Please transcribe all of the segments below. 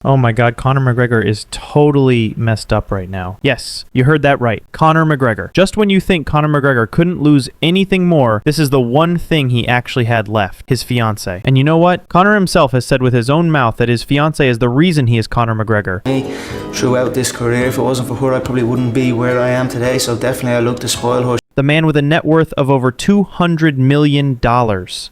Oh my god, Conor McGregor is totally messed up right now. Yes, you heard that right. Conor McGregor. Just when you think Conor McGregor couldn't lose anything more, this is the one thing he actually had left, his fiancée. And you know what? Conor himself has said with his own mouth that his fiancée is the reason he is Conor McGregor. Throughout this career, if it wasn't for her, I probably wouldn't be where I am today, so definitely I look to spoil her. The man with a net worth of over $200 million.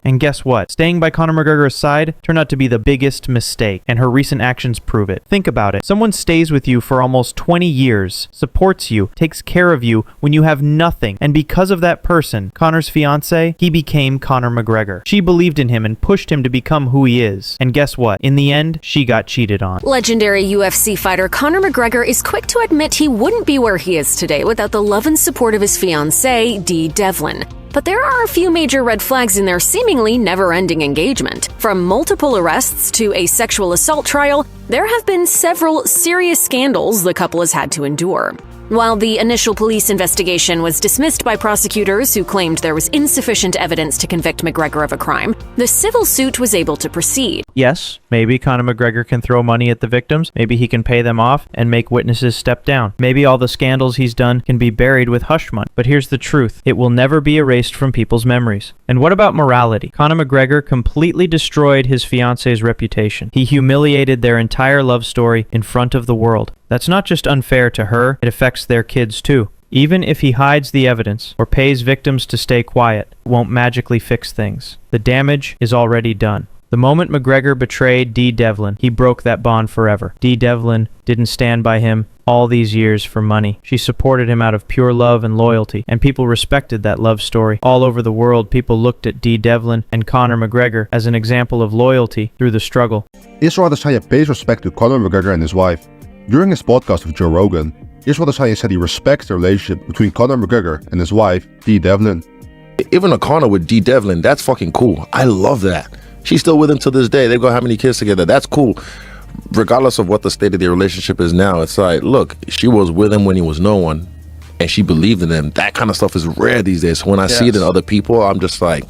And guess what? Staying by Conor McGregor's side turned out to be the biggest mistake, and her recent actions prove it. Think about it. Someone stays with you for almost 20 years, supports you, takes care of you when you have nothing, and because of that person, Conor's fiancé, he became Conor McGregor. She believed in him and pushed him to become who he is. And guess what? In the end, she got cheated on. Legendary UFC fighter Conor McGregor is quick to admit he wouldn't be where he is today without the love and support of his fiancée, Dee Devlin. But there are a few major red flags in their seemingly never-ending engagement. From multiple arrests to a sexual assault trial, there have been several serious scandals the couple has had to endure. While the initial police investigation was dismissed by prosecutors who claimed there was insufficient evidence to convict McGregor of a crime, the civil suit was able to proceed. Yes, maybe Conor McGregor can throw money at the victims, maybe he can pay them off and make witnesses step down. Maybe all the scandals he's done can be buried with hush money. But here's the truth, it will never be erased from people's memories. And what about morality? Conor McGregor completely destroyed his fiancée's reputation. He humiliated their entire love story in front of the world. That's not just unfair to her, it affects their kids too. Even if he hides the evidence or pays victims to stay quiet, it won't magically fix things. The damage is already done. The moment McGregor betrayed Dee Devlin, he broke that bond forever. Dee Devlin didn't stand by him all these years for money. She supported him out of pure love and loyalty, and people respected that love story. All over the world, people looked at Dee Devlin and Conor McGregor as an example of loyalty through the struggle. Israel Adesanya pays respect to Conor McGregor and his wife. During his podcast with Joe Rogan, Israel Adesanya said he respects the relationship between Conor McGregor and his wife, Dee Devlin. Even a Conor with Dee Devlin, that's fucking cool. I love that. She's still with him to this day. They've got how many kids together? That's cool. Regardless of what the state of their relationship is now, it's like, look, she was with him when he was no one, and she believed in him. That kind of stuff is rare these days. So when I see it in other people, I'm just like,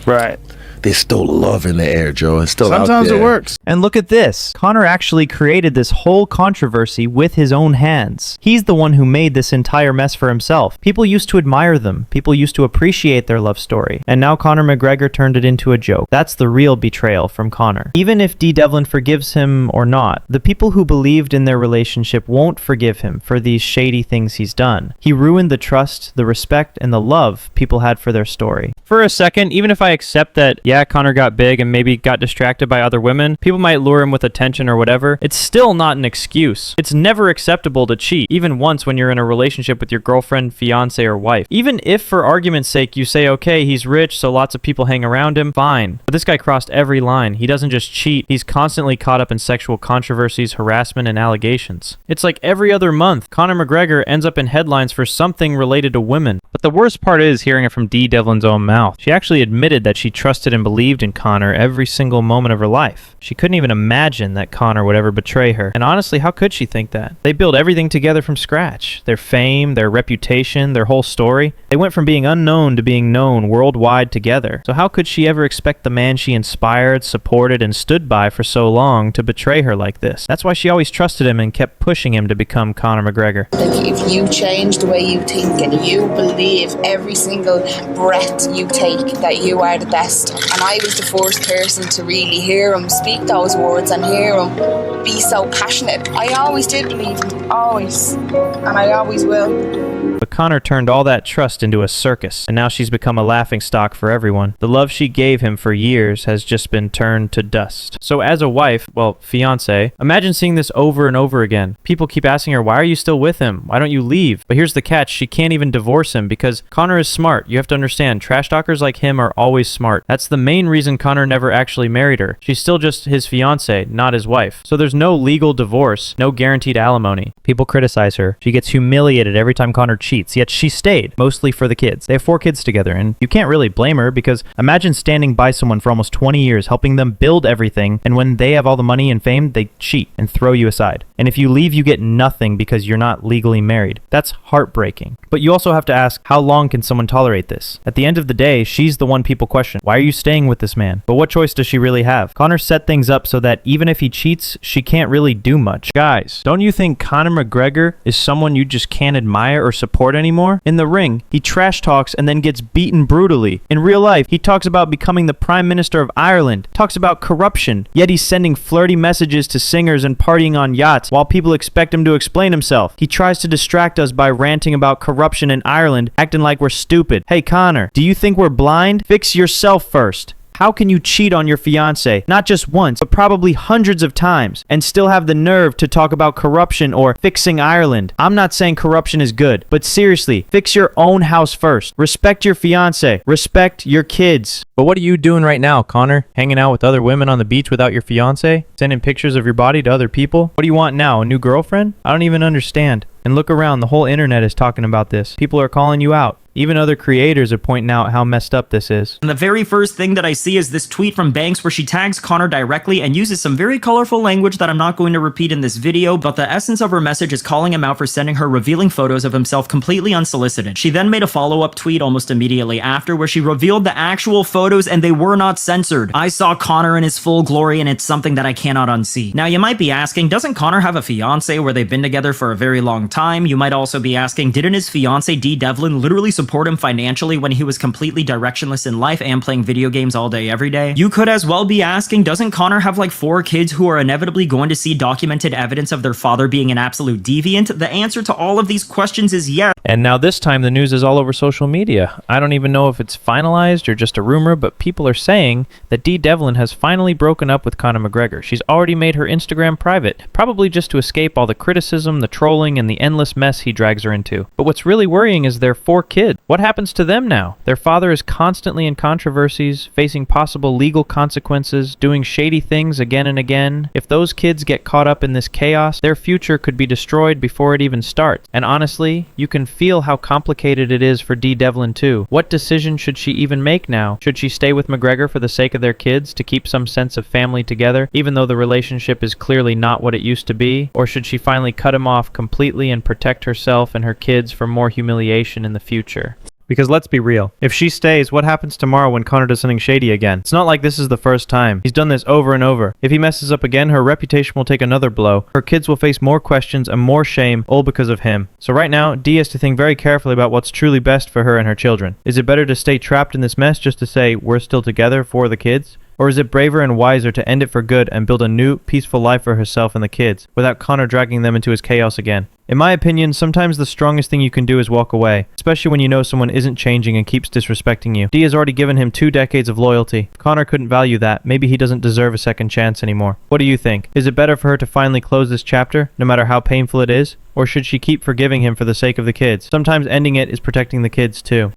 right. There's still love in the air, Joe. It's still Sometimes out there. it works. And look at this. Conor actually created this whole controversy with his own hands. He's the one who made this entire mess for himself. People used to admire them. People used to appreciate their love story. And now Conor McGregor turned it into a joke. That's the real betrayal from Conor. Even if Dee Devlin forgives him or not, the people who believed in their relationship won't forgive him for these shady things he's done. He ruined the trust, the respect, and the love people had for their story. For a second, even if I accept that, yeah, Conor got big and maybe got distracted by other women, people might lure him with attention or whatever, it's still not an excuse. It's never acceptable to cheat, even once when you're in a relationship with your girlfriend, fiance, or wife. Even if, for argument's sake, you say, okay, he's rich, so lots of people hang around him, fine. But this guy crossed every line. He doesn't just cheat, he's constantly caught up in sexual controversies, harassment, and allegations. It's like every other month, Conor McGregor ends up in headlines for something related to women. But the worst part is hearing it from Dee Devlin's own mouth. She actually admitted that she trusted and believed in Conor every single moment of her life. She couldn't even imagine that Conor would ever betray her. And honestly, how could she think that? They built everything together from scratch. Their fame, their reputation, their whole story. They went from being unknown to being known worldwide together. So how could she ever expect the man she inspired, supported, and stood by for so long to betray her like this? That's why she always trusted him and kept pushing him to become Conor McGregor. Like, if you change the way you think and you believe every single breath you take that you are the best, and I was the first person to really hear him speak those words and hear him be so passionate. I always did believe him, always, and I always will. But Conor turned all that trust into a circus, and now she's become a laughingstock for everyone. The love she gave him for years has just been turned to dust. So as a wife, well, fiancé, imagine seeing this over and over again. People keep asking her, why are you still with him? Why don't you leave? But here's the catch, she can't even divorce him because Conor is smart. You have to understand, trash talkers like him are always smart. That's the main reason Conor never actually married her. She's still just his fiancé, not his wife. So there's no legal divorce, no guaranteed alimony. People criticize her. She gets humiliated every time Conor cheats, yet she stayed, mostly for the kids. They have 4 kids together, and you can't really blame her because imagine standing by someone for almost 20 years, helping them build everything, and when they have all the money and fame, they cheat and throw you aside. And if you leave, you get nothing because you're not legally married. That's heartbreaking. But you also have to ask, how long can someone tolerate this? At the end of the day, she's the one people question. Why are you staying with this man? But what choice does she really have? Conor set things up so that even if he cheats, she can't really do much. Guys, don't you think Conor McGregor is someone you just can't admire or support anymore? In the ring, he trash talks and then gets beaten brutally. In real life, he talks about becoming the Prime Minister of Ireland, talks about corruption, yet he's sending flirty messages to singers and partying on yachts while people expect him to explain himself. He tries to distract us by ranting about corruption in Ireland, acting like we're stupid. Hey Conor, do you think we're blind? Fix yourself first. How can you cheat on your fiance, not just once, but probably hundreds of times, and still have the nerve to talk about corruption or fixing Ireland? I'm not saying corruption is good, but seriously, fix your own house first. Respect your fiance. Respect your kids. But what are you doing right now, Conor? Hanging out with other women on the beach without your fiance? Sending pictures of your body to other people? What do you want now, a new girlfriend? I don't even understand. And look around, the whole internet is talking about this. People are calling you out. Even other creators are pointing out how messed up this is. And the very first thing that I see is this tweet from Banks where she tags Conor directly and uses some very colorful language that I'm not going to repeat in this video, but the essence of her message is calling him out for sending her revealing photos of himself completely unsolicited. She then made a follow-up tweet almost immediately after where she revealed the actual photos and they were not censored. I saw Conor in his full glory and it's something that I cannot unsee. Now you might be asking, doesn't Conor have a fiance where they've been together for a very long time? You might also be asking, didn't his fiance Dee Devlin literally support him financially when he was completely directionless in life and playing video games all day every day? You could as well be asking, doesn't Conor have like 4 kids who are inevitably going to see documented evidence of their father being an absolute deviant? The answer to all of these questions is yes. And now this time the news is all over social media. I don't even know if it's finalized or just a rumor, but people are saying that Dee Devlin has finally broken up with Conor McGregor. She's already made her Instagram private, probably just to escape all the criticism, the trolling, and the endless mess he drags her into. But what's really worrying is their 4 kids. What happens to them now? Their father is constantly in controversies, facing possible legal consequences, doing shady things again and again. If those kids get caught up in this chaos, their future could be destroyed before it even starts. And honestly, you can feel how complicated it is for Dee Devlin too. What decision should she even make now? Should she stay with McGregor for the sake of their kids to keep some sense of family together, even though the relationship is clearly not what it used to be? Or should she finally cut him off completely and protect herself and her kids from more humiliation in the future? Because let's be real, if she stays, what happens tomorrow when Conor does something shady again? It's not like this is the first time. He's done this over and over. If he messes up again, her reputation will take another blow. Her kids will face more questions and more shame, all because of him. So right now, Dee has to think very carefully about what's truly best for her and her children. Is it better to stay trapped in this mess just to say, we're still together for the kids? Or is it braver and wiser to end it for good and build a new, peaceful life for herself and the kids, without Conor dragging them into his chaos again? In my opinion, sometimes the strongest thing you can do is walk away, especially when you know someone isn't changing and keeps disrespecting you. Dee has already given him 2 decades of loyalty. If Conor couldn't value that, maybe he doesn't deserve a second chance anymore. What do you think? Is it better for her to finally close this chapter, no matter how painful it is? Or should she keep forgiving him for the sake of the kids? Sometimes ending it is protecting the kids too.